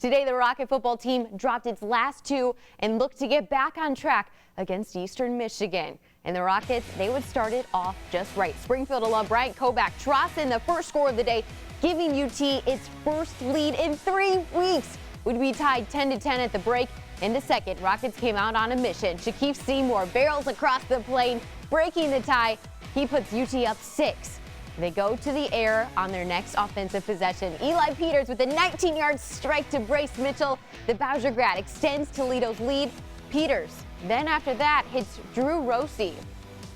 Today, the Rocket football team dropped its last two and looked to get back on track against Eastern Michigan. And the Rockets, they would start it off just right. Springfield alum Bryant Koback trots in the first score of the day, giving UT its first lead in 3 weeks. Would be tied 10-10 at the break. In the second, Rockets came out on a mission. Shaquille Seymour barrels across the plane, breaking the tie. He puts UT up 6. They go to the air on their next offensive possession. Eli Peters with a 19-yard strike to brace Mitchell. The Bowser grad extends Toledo's lead. Peters then after that hits Drew Rossi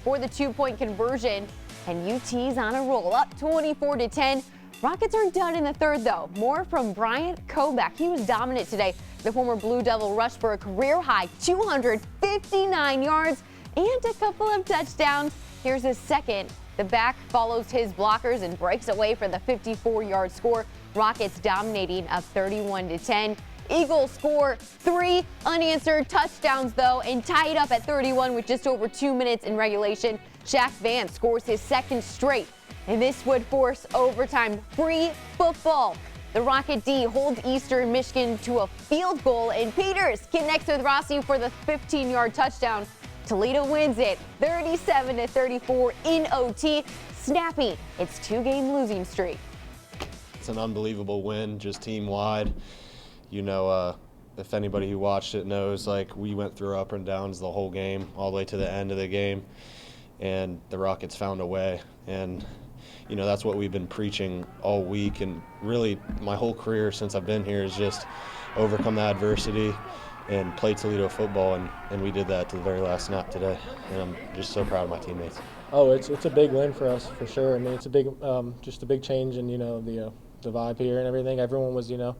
for the 2-point conversion, and UT's on a roll, up 24-10. Rockets aren't done in the third, though. More from Bryant Koback. He was dominant today. The former Blue Devil rushed for a career-high 259 yards and a couple of touchdowns. Here's his second. The back follows his blockers and breaks away for the 54-yard score. Rockets dominating up 31-10. Eagles score 3 unanswered touchdowns, though, and tie it up at 31 with just over 2 minutes in regulation. Shaq Vance scores his second straight, and this would force overtime. Free football. The Rocket D holds Eastern Michigan to a field goal, and Peters connects with Rossi for the 15-yard touchdown. Toledo wins it 37-34 in OT, snapping its 2-game losing streak. It's an unbelievable win, just team-wide. You know, if anybody who watched it knows, like, we went through up and downs the whole game, all the way to the end of the game, and the Rockets found a way. And you know, that's what we've been preaching all week, and really my whole career since I've been here is just overcome the adversity and play Toledo football, and we did that to the very last snap today, and I'm just so proud of my teammates. Oh, it's a big win for us, for sure. I mean, it's a big, just a big change in, you know, the vibe here and everything. Everyone was, you know,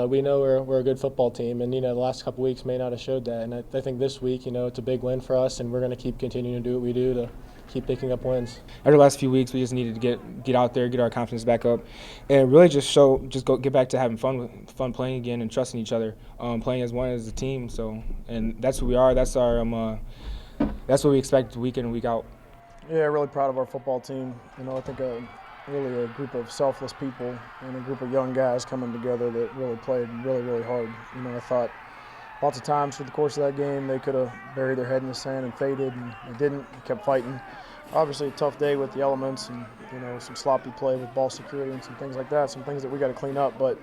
we know we're a good football team, and, you know, the last couple weeks may not have showed that, and I think this week, you know, it's a big win for us, and we're going to keep continuing to do what we do to keep picking up wins. After the last few weeks, we just needed to get out there, get our confidence back up, and really get back to having fun playing again and trusting each other, playing as one as a team. So, and that's who we are. That's our that's what we expect week in and week out. Yeah, really proud of our football team. You know, I think really a group of selfless people and a group of young guys coming together that really played really hard. You know, I thought lots of times through the course of that game they could have buried their head in the sand and faded, and they didn't. They kept fighting. Obviously a tough day with the elements and, you know, some sloppy play with ball security and some things like that, some things that we got to clean up. But,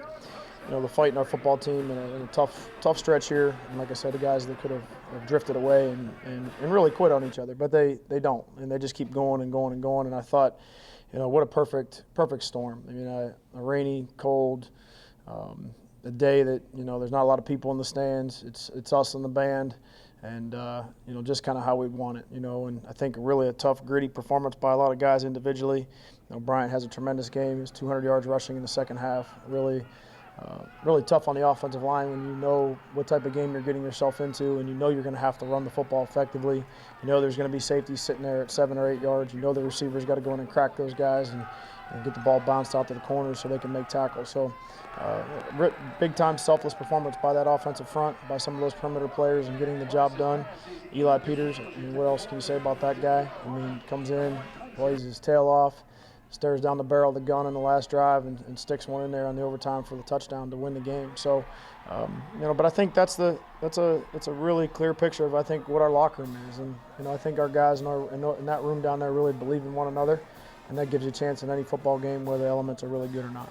you know, the fight in our football team in a tough stretch here, and like I said, the guys that could have drifted away and really quit on each other, but they don't, and they just keep going and going and going. And I thought, you know, what a perfect storm. I mean, a rainy, cold, a day that, you know, there's not a lot of people in the stands. It's us and the band, and you know, just kind of how we want it, you know. And I think really a tough, gritty performance by a lot of guys individually. You know, Bryant has a tremendous game. He was 200 yards rushing in the second half. Really tough on the offensive line when you know what type of game you're getting yourself into, and you know you're going to have to run the football effectively. You know there's going to be safeties sitting there at 7 or 8 yards. You know the receivers got to go in and crack those guys and get the ball bounced out to the corners so they can make tackles. So big-time selfless performance by that offensive front, by some of those perimeter players, and getting the job done. Eli Peters, I mean, what else can you say about that guy? I mean, comes in, plays his tail off, stares down the barrel of the gun in the last drive and sticks one in there on the overtime for the touchdown to win the game. So, you know, but I think it's a really clear picture of, I think, what our locker room is. And, you know, I think our guys in that room down there really believe in one another, and that gives you a chance in any football game whether the elements are really good or not.